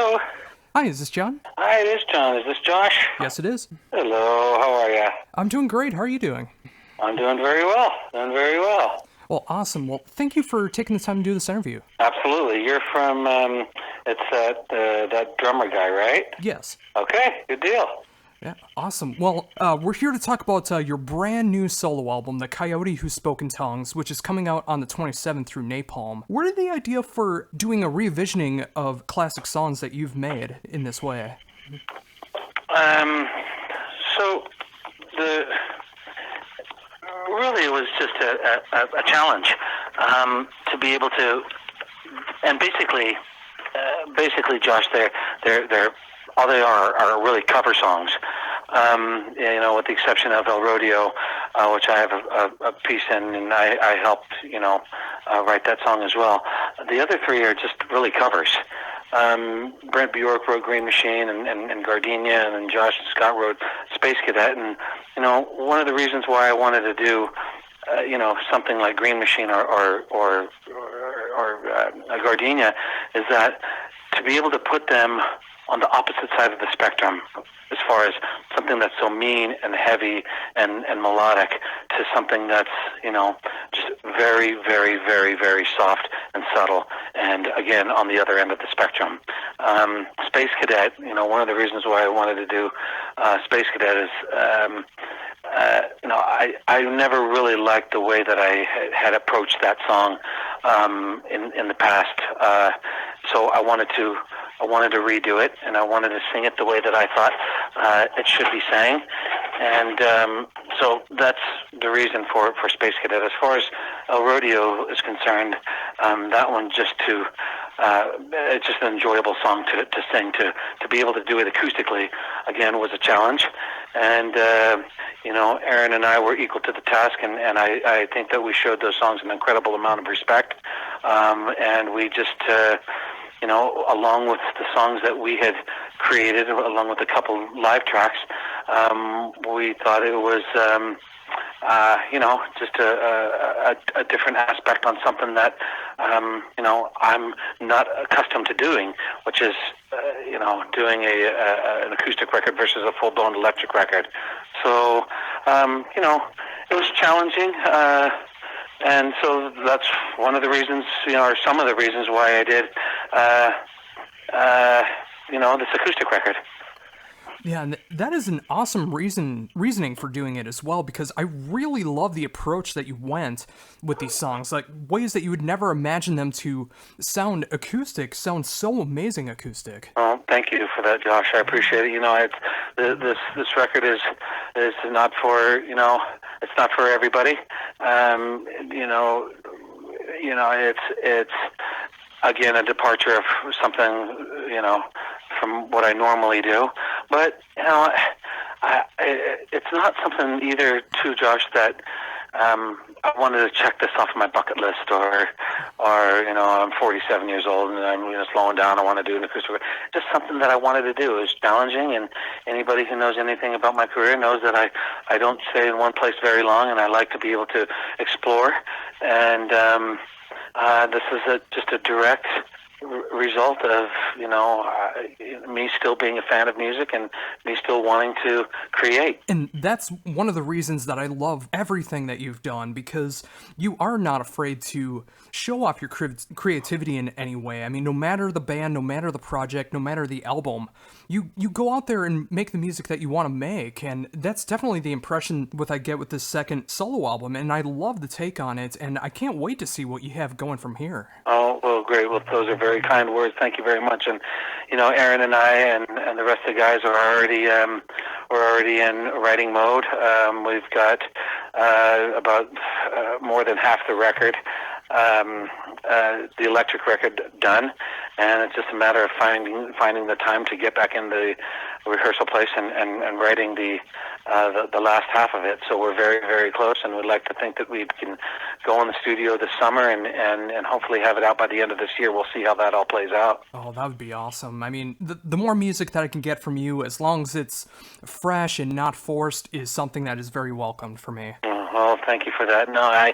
Hello. Hi, is this John? Hi, it is John. Is this Josh? Yes, it is. Hello. How are you? I'm doing great. How are you doing? I'm doing very well. Doing very well. Well, awesome. Well, thank you for taking the time to do this interview. Absolutely. You're from it's that drummer guy, right? Yes. Okay. Good deal. Yeah, awesome. Well, we're here to talk about your brand new solo album, The Coyote Who Spoke in Tongues, which is coming out on the 27th through Napalm. Where did the idea for doing a revisioning of classic songs that you've made in this way? So the really it was just a challenge to be able to, and basically, Josh, they're all they are really cover songs. With the exception of El Rodeo, which I have a piece in, and I helped, write that song as well. The other three are just really covers. Brent Bjork wrote Green Machine, and Gardenia, and then Josh and Scott wrote Space Cadet. And, one of the reasons why I wanted to do, something like Green Machine or Gardenia is that to be able to put them on the opposite side of the spectrum, as far as something that's so mean and heavy and melodic to something that's, just very, very, very, very soft and subtle, and again, on the other end of the spectrum. Space Cadet, one of the reasons why I wanted to do Space Cadet is, I never really liked the way that I had approached that song in the past. So I wanted to redo it, and I wanted to sing it the way that I thought it should be sang. And so that's the reason for Space Cadet. As far as El Rodeo is concerned, that one it's just an enjoyable song to sing. To be able to do it acoustically, again, was a challenge. And, Aaron and I were equal to the task, and I think that we showed those songs an incredible amount of respect. And we just... along with the songs that we had created, along with a couple live tracks, we thought it was, just a different aspect on something that, I'm not accustomed to doing, which is, doing an acoustic record versus a full-blown electric record. So, it was challenging. And so that's one of the reasons, or some of the reasons why I did, this acoustic record. Yeah, and that is an awesome reasoning for doing it as well, because I really love the approach that you went with these songs, like ways that you would never imagine them to sound acoustic, sound so amazing acoustic. Well, thank you for that, Josh. I appreciate it. This record is not for, it's not for everybody. It's again a departure of something, from what I normally do. But it's not something either, too, Josh, that I wanted to check this off my bucket list, or I'm 47 years old and I'm slowing down. I want to do an acoustic. Just something that I wanted to do. Is challenging, and anybody who knows anything about my career knows that I don't stay in one place very long, and I like to be able to explore. And this is just a direct result of me still being a fan of music and me still wanting to create. And that's one of the reasons that I love everything that you've done, because you are not afraid to show off your creativity in any way. I mean, no matter the band, no matter the project, no matter the album, you go out there and make the music that you want to make. And that's definitely the impression I get with this second solo album, and I love the take on it, and I can't wait to see what you have going from here. Oh, well, great. Well, those are very kind words. Thank you very much. And Aaron and I and the rest of the guys are already in writing mode. We've got about more than half the record, the electric record, done, and it's just a matter of finding the time to get back in the rehearsal place and writing the last half of it. So we're very, very close, and we'd like to think that we can go in the studio this summer and hopefully have it out by the end of this year. We'll see how that all plays out. Oh, that would be awesome. I mean, the more music that I can get from you, as long as it's fresh and not forced, is something that is very welcomed for me. Well, thank you for that. No, I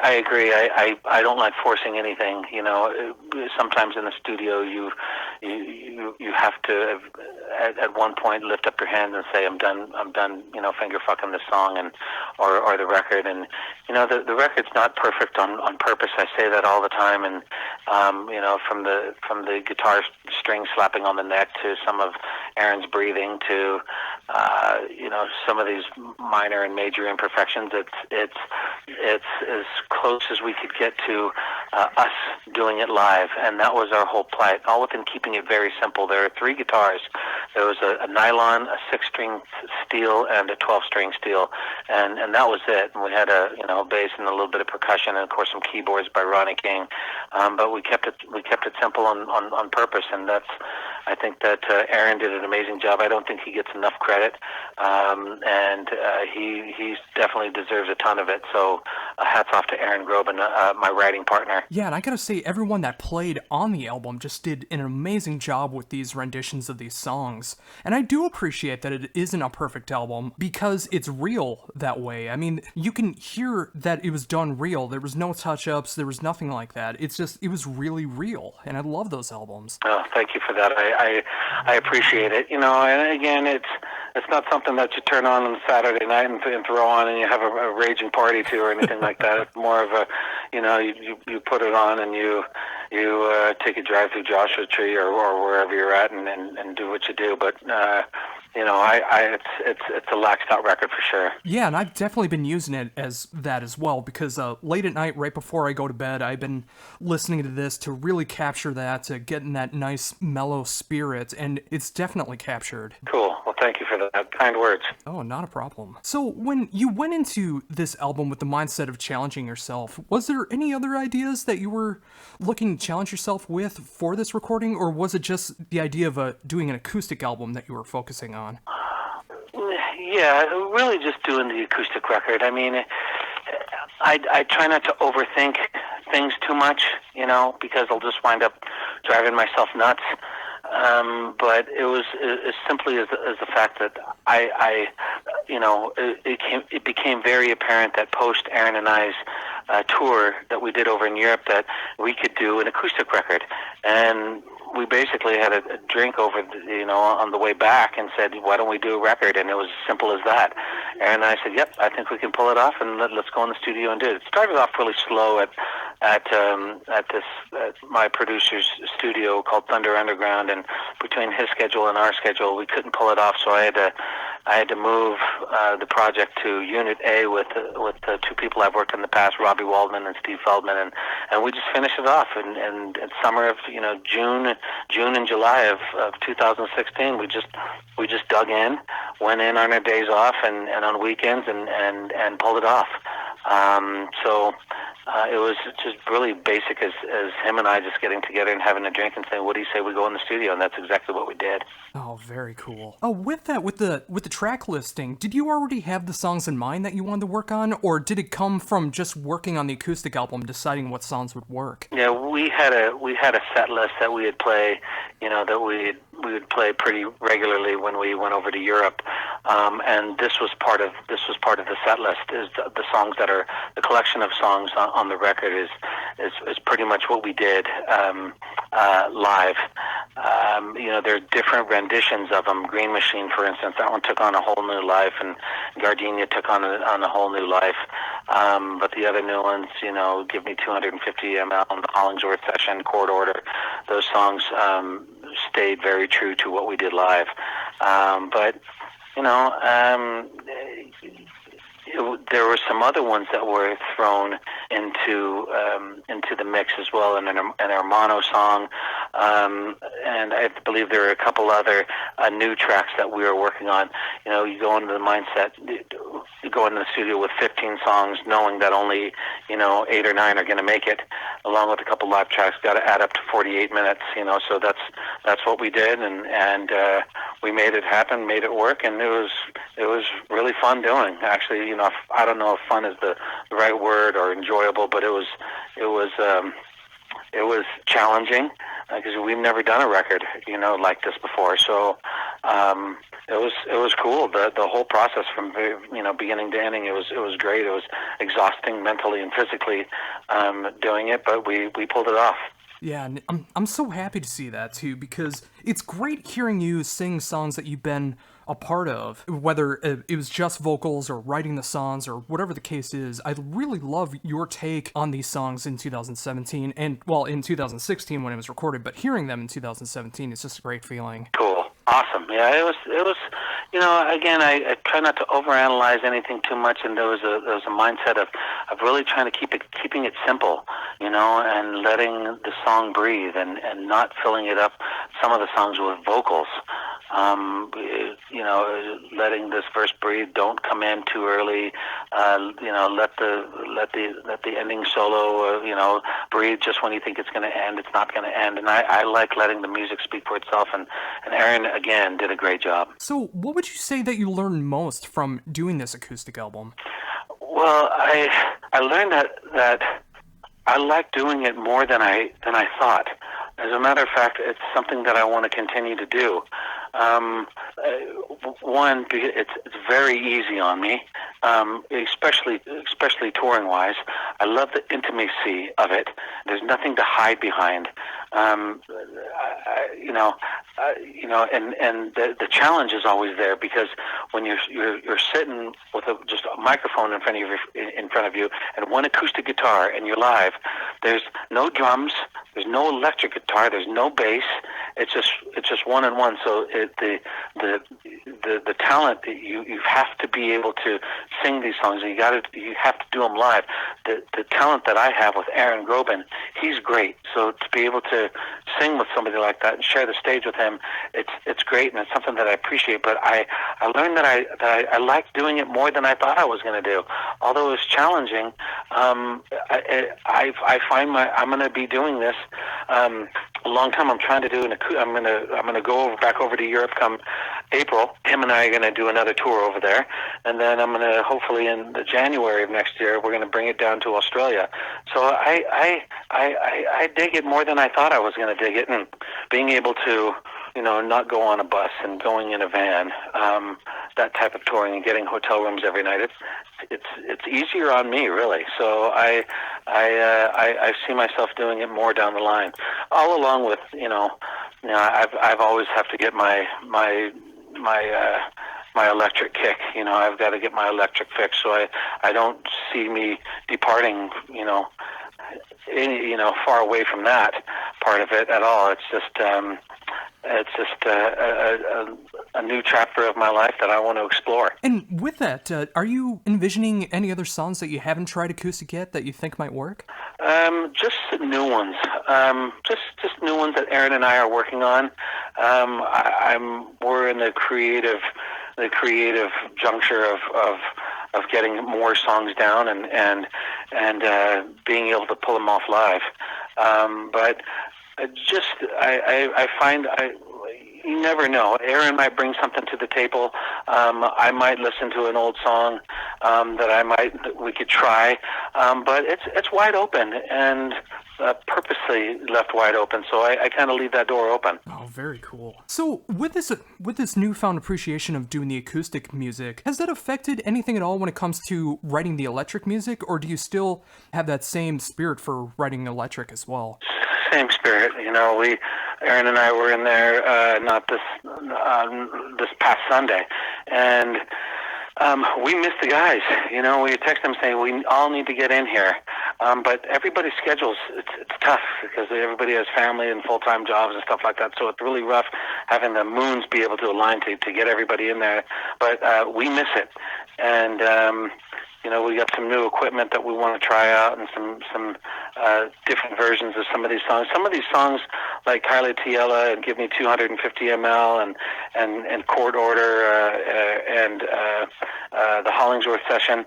agree. I don't like forcing anything. Sometimes in the studio you you have to at one point lift up your hand and say, I'm done, finger fucking this song or the record. And the record's not perfect on purpose. I say that all the time. And from the guitar string slapping on the neck to some of Aaron's breathing to some of these minor and major imperfections, it's as close as we could get to us doing it live. And that was our whole plight, all within keeping it very simple. There are 3 guitars. There was a nylon, a 6-string steel, and a 12-string steel, and that was it. And we had a bass and a little bit of percussion, and of course some keyboards by Ronnie King. But we kept it simple on purpose, and I think that Aaron did an amazing job. I don't think he gets enough credit, and he definitely deserves a ton of it. So hats off to Aaron Groban, my writing partner. Yeah, and I gotta say, everyone that played on the album just did an amazing job with these renditions of these songs. And I do appreciate that it isn't a perfect album, because it's real that way. I mean, you can hear that it was done real. There was no touch-ups, there was nothing like that. It was really real, and I love those albums. Oh, thank you for that. I appreciate it. And again, it's not something that you turn on Saturday night and throw on and you have a raging party to or anything like that. It's more of a, you put it on and you take a drive through Joshua Tree or wherever you're at and do what you do. But it's a laxed out record for sure. Yeah, and I've definitely been using it as that as well, because late at night, right before I go to bed, I've been listening to this to really capture that, to get in that nice mellow spirit, and it's definitely captured. Cool. Well, thank you for that. Kind words. Oh, not a problem. So when you went into this album with the mindset of challenging yourself, was there any other ideas that you were looking to challenge yourself with for this recording, or was it just the idea of doing an acoustic album that you were focusing on? Yeah, really just doing the acoustic record. I mean, I try not to overthink things too much, because I'll just wind up driving myself nuts. But it was as simply as the fact that it became very apparent that post Aaron and I's tour that we did over in Europe that we could do an acoustic record. And we basically had a drink over, on the way back and said, why don't we do a record? And it was as simple as that. And I said, yep, I think we can pull it off, and let's go in the studio and do it. It started off really slow at my producer's studio called Thunder Underground, and between his schedule and our schedule, we couldn't pull it off, so I had to move the project to Unit A with the 2 people I've worked in the past, Robbie Waldman and Steve Feldman, and we just finished it off. And summer of June and July of 2016, we just dug in, went in on our days off and on weekends and pulled it off. So it was just really basic as him and I just getting together and having a drink and saying, what do you say we go in the studio? And that's exactly what we did. Oh, very cool. Oh, with that, with the track listing, did you already have the songs in mind that you wanted to work on, or did it come from just working on the acoustic album, deciding what songs would work? Yeah, we had a set list that we would play, that we would play pretty regularly when we went over to Europe, and this was part of the set list. Is the songs that are the collection of songs on the record is pretty much what we did live. There are different renditions of them. Green Machine, for instance, that one took on a whole new life, and Gardenia took on a whole new life. But the other new ones, Give Me 250 ml, the Hollingsworth Session, Court Order, those songs stayed very true to what we did live. But there were some other ones that were thrown into the mix as well, and an Hermano song, and I believe there are a couple other new tracks that we were working on. You go into the mindset, you go into the studio with 15 songs, knowing that only 8 or 9 are going to make it, along with a couple live tracks. Got to add up to 48 minutes. So that's what we did, and we made it happen, made it work, and it was really fun doing. Actually, I don't know if fun is the right word or enjoyable, but it was challenging because we've never done a record like this before. So it was cool. The whole process from beginning to ending, it was great. It was exhausting mentally and physically doing it, but we pulled it off. Yeah, and I'm so happy to see that too, because it's great hearing you sing songs that you've been a part of, whether it was just vocals or writing the songs or whatever the case is. I really love your take on these songs in 2017 and, well, in 2016 when it was recorded, but hearing them in 2017 is just a great feeling. Cool. Awesome. Yeah, it was, again, I try not to overanalyze anything too much, and there was a mindset of really trying to keeping it simple, and letting the song breathe and not filling it up, some of the songs with vocals. Letting this verse breathe. Don't come in too early. Let the ending solo, breathe. Just when you think it's going to end, it's not going to end. And I like letting the music speak for itself. And Aaron again did a great job. So, what would you say that you learned most from doing this acoustic album? Well, I learned that I like doing it more than I thought. As a matter of fact, it's something that I want to continue to do. One, it's very easy on me, especially touring wise. I love the intimacy of it. There's nothing to hide behind. And the challenge is always there, because when you're sitting with just a microphone in front of you and one acoustic guitar and you're live, there's no drums, there's no electric guitar, there's no bass. It's just one and one. So the talent that you have to be able to sing these songs, and you have to do them live. The talent that I have with Aaron Groban, he's great. So to be able to sing with somebody like that and share the stage with him, it's great, and it's something that I appreciate. But I learned that I like doing it more than I thought I was going to do. Although it was challenging, I find I'm going to be doing this a long time. I'm trying to do I'm going to go back over to Europe come April. Him and I are going to do another tour over there, and then I'm going to, hopefully in the January of next year, we're going to bring it down to Australia. So I dig it more than I thought I was going to dig it, and being able to not go on a bus and going in a van, that type of touring and getting hotel rooms every night, it's easier on me, really. So I see myself doing it more down the line, all along with I've always have to get my electric kick. I've got to get my electric fix, so I don't see me departing far away from that part of it at all. It's just a new chapter of my life that I want to explore. And with that, are you envisioning any other songs that you haven't tried acoustic yet that you think might work? Just new ones. Just new ones that Aaron and I are working on. We're in the creative juncture of getting more songs down and being able to pull them off live. But I find you never know. Aaron might bring something to the table. I might listen to an old song that we could try, but it's wide open and purposely left wide open. So I kind of leave that door open. Oh, very cool. So with this newfound appreciation of doing the acoustic music, has that affected anything at all when it comes to writing the electric music, or do you still have that same spirit for writing electric as well? Same spirit. Aaron and I were in there not this past Sunday, and we missed the guys. We text them saying we all need to get in here, but everybody's schedules, it's tough because everybody has family and full-time jobs and stuff like that. So it's really rough having the moons be able to align to get everybody in there. But we miss it, and we got some new equipment that we want to try out, and some different versions of some of these songs. Some of these songs, like Kylie Tiella and Give Me 250 ml and Court Order and the Hollingsworth Session.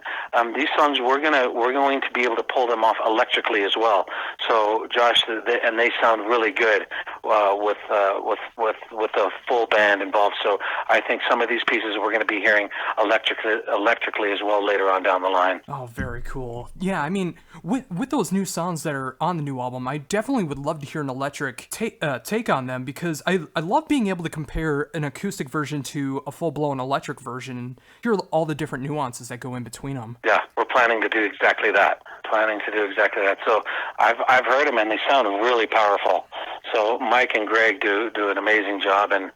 These songs we're going to be able to pull them off electrically as well. So Josh, and they sound really good with a full band involved. So I think some of these pieces we're going to be hearing electrically as well later on down the line. Oh, very cool. Yeah, I mean, with those new songs that are on the new album, I definitely would love to hear an electric take on them, because I love being able to compare an acoustic version to a full-blown electric version and hear all the different nuances that go in between them. Yeah, we're planning to do exactly that. So I've heard them, and they sound really powerful. So Mike and Greg do an amazing job, and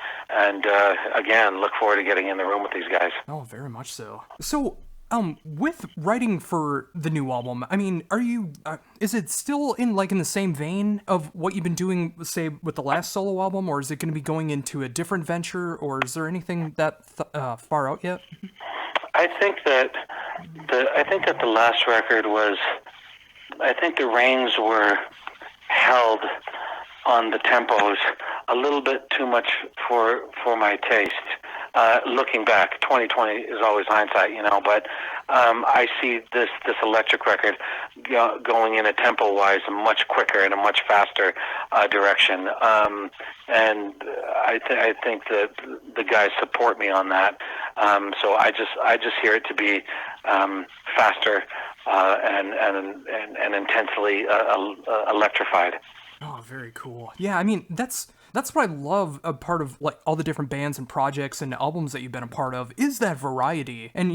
again, look forward to getting in the room with these guys. Oh, very much so. So, with writing for the new album, I mean, are you, is it still in the same vein of what you've been doing, say, with the last solo album, or is it going to be going into a different venture, or is there anything that far out yet? I think that the last record was, I think the reins were held on the tempos a little bit too much for my taste. Looking back, 2020 is always hindsight, but I see this electric record going in a tempo-wise much quicker and a much faster direction. And I think that the guys support me on that. So I just hear it to be faster and intensely electrified. Oh, very cool. Yeah, I mean, that's what I love a part of all the different bands and projects and albums that you've been a part of is that variety. And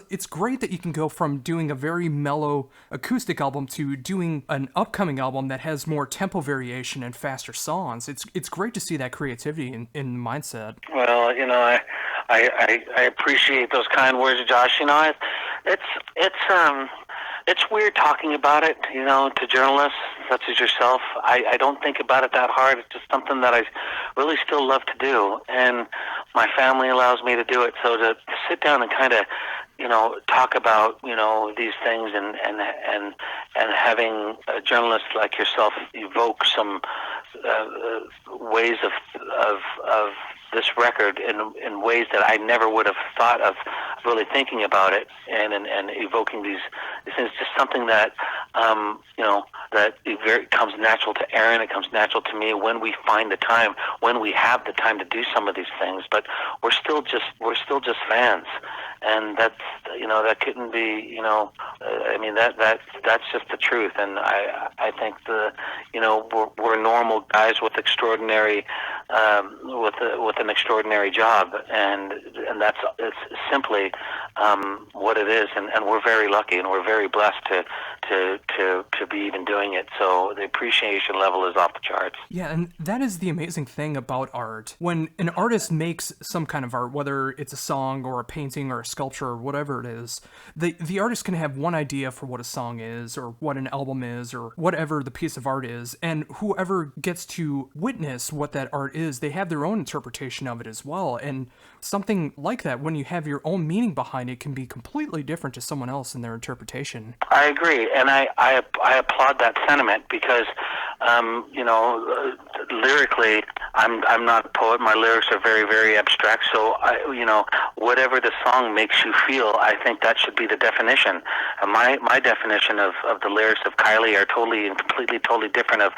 it's great that you can go from doing a very mellow acoustic album to doing an upcoming album that has more tempo variation and faster songs. It's great to see that creativity in the mindset. Well, I appreciate those kind words, Josh. It's weird talking about it, to journalists such as yourself. I don't think about it that hard. It's just something that I really still love to do, and my family allows me to do it. So to sit down and kind of, talk about, these things and having a journalist like yourself evoke some ways of this record in ways that I never would have thought of really thinking about it and evoking these things. It's just something that that it comes natural to Aaron. It comes natural to me when we find the time, when we have the time to do some of these things. But we're still just fans, and that's that couldn't be that's just the truth. And I think we're normal guys with extraordinary with an extraordinary job, and it's simply what it is, and we're very lucky and we're very blessed to be even doing it. So the appreciation level is off the charts. Yeah, and that is the amazing thing about art. When an artist makes some kind of art, whether it's a song or a painting or a sculpture or whatever it is, the artist can have one idea for what a song is or what an album is or whatever the piece of art is, and whoever gets to witness what that art is, they have their own interpretation of it as well. And something like that, when you have your own meaning behind it, can be completely different to someone else in their interpretation. I agree, and I applaud that sentiment because lyrically, I'm not a poet. My lyrics are very, very abstract. So whatever the song makes you feel, I think that should be the definition. My definition of the lyrics of Kylie are totally and completely totally different of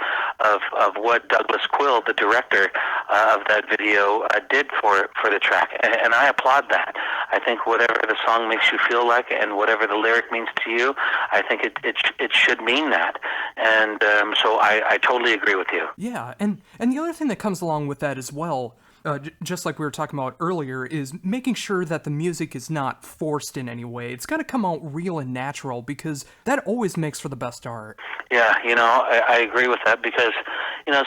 what Douglas Quill, the director of that video, did for the track, and I applaud that. I think whatever the song makes you feel like, and whatever the lyric means to you, I think it should mean that. And so I totally agree with you. Yeah, and the other thing that comes along with that as well, just like we were talking about earlier, is making sure that the music is not forced in any way. It's got to come out real and natural, because that always makes for the best art. Yeah, I agree with that, because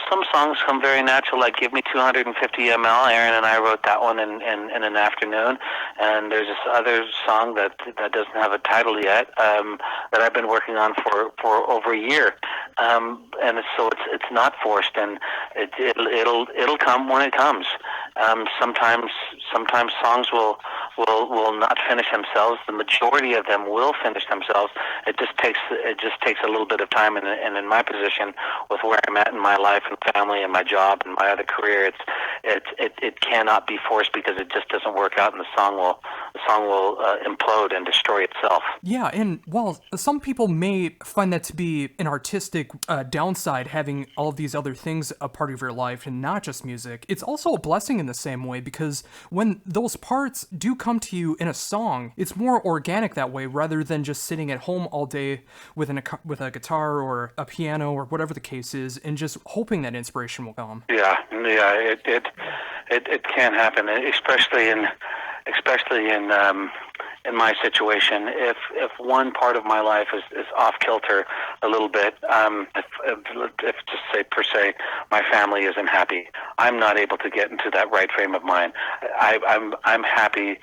some songs come very natural, like Give Me 250 ml. Aaron and I wrote that one in an afternoon, and there's this other song that doesn't have a title yet, that I've been working on for over a year, and so it's not forced, and it'll come when it comes. Sometimes songs will not finish themselves. The majority of them will finish themselves. It just takes a little bit of time, and in my position, with where I'm at in my life and family and my job and my other career, it cannot be forced, because it just doesn't work out, and the song will implode and destroy itself. Yeah, and while some people may find that to be an artistic downside, having all of these other things a part of your life and not just music, it's also a blessing in the same way, because when those parts do come to you in a song, it's more organic that way, rather than just sitting at home all day with a guitar or a piano or whatever the case is, and just hoping that inspiration will come. Yeah, it can happen, especially in in my situation, if one part of my life is off kilter a little bit, if just say per se my family isn't happy, I'm not able to get into that right frame of mind. I'm happy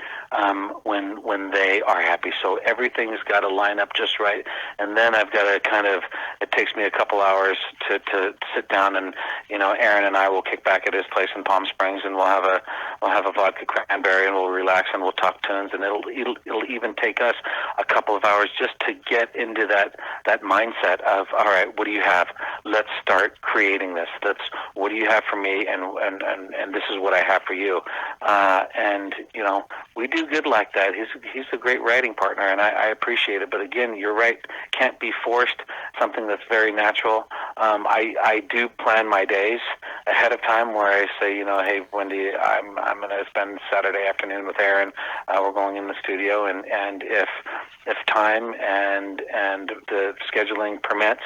when they are happy. So everything's got to line up just right, and then I've got to kind of. It takes me a couple hours to sit down, and Aaron and I will kick back at his place in Palm Springs, and we'll have a vodka cranberry, and we'll relax, and we'll talk tunes, and it'll even take us a couple of hours just to get into that mindset of, all right, what do you have? Let's start creating this. What do you have for me, and this is what I have for you. And we do good like that. He's a great writing partner, and I appreciate it. But again, you're right, can't be forced. Something that's very natural. I do plan my days ahead of time, where I say, hey, Wendy, I'm going to spend Saturday afternoon with Aaron. We're going in the studio, and if time and the scheduling permits,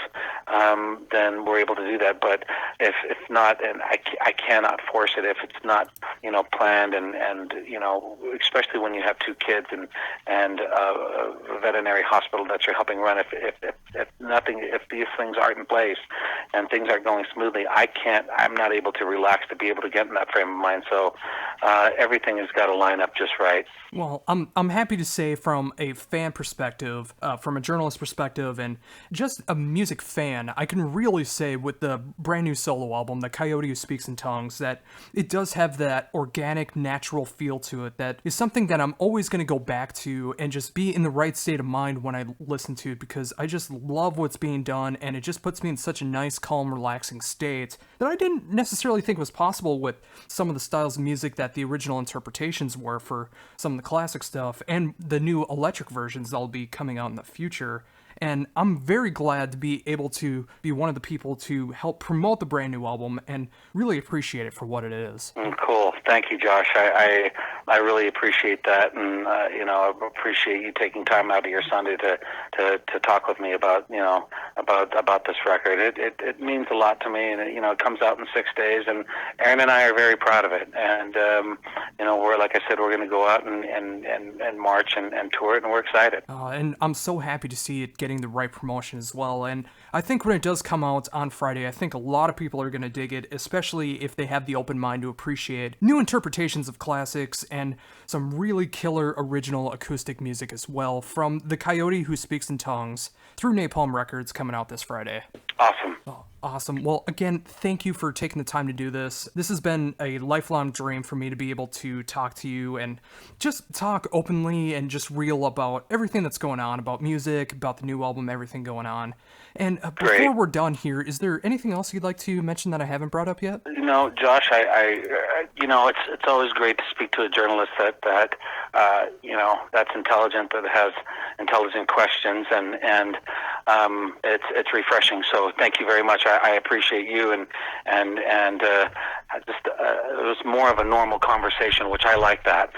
then we're able to do that. But if not, and I cannot force it if it's not planned, and especially when you have two kids and a veterinary hospital that you're helping run. If these things aren't in place and things aren't going smoothly, I'm not able to relax to be able to get in that frame of mind. So everything has got to line up just right. Well, I'm happy to say, from a fan perspective, from a journalist perspective, and just a music fan, I can really say with the brand new solo album, The Coyote Who Speaks in Tongues, that it does have that organic, natural feel to it that is something that I'm always going to go back to and just be in the right state of mind when I listen to it, because I just love what's being done, and it just puts me in such a nice, calm, relaxing state that I didn't necessarily think was possible with some of the styles of music that the original interpretations were for some of the classic stuff and the new electric versions that'll be coming out in the future. And I'm very glad to be able to be one of the people to help promote the brand new album and really appreciate it for what it is. Cool. Thank you, Josh. I really appreciate that, and I appreciate you taking time out of your Sunday to talk with me about about this record. It means a lot to me, and it comes out in 6 days, and Aaron and I are very proud of it. And we're, like I said, we're going to go out and march and tour it, and we're excited. And I'm so happy to see it getting the right promotion as well. And I think when it does come out on Friday, I think a lot of people are going to dig it, especially if they have the open mind to appreciate new interpretations of classics and some really killer original acoustic music as well, from The Coyote Who Speaks in Tongues through Napalm Records, coming out this Friday. Awesome. Oh, awesome. Well, again, thank you for taking the time to do this. This has been a lifelong dream for me to be able to talk to you and just talk openly and just real about everything that's going on, about music, about the new album, everything going on. And before we're done here, is there anything else you'd like to mention that I haven't brought up yet? Josh, it's always great to speak to a journalist that's intelligent, that has intelligent questions, and it's refreshing. So thank you very much. I appreciate you, and it was more of a normal conversation, which I like that.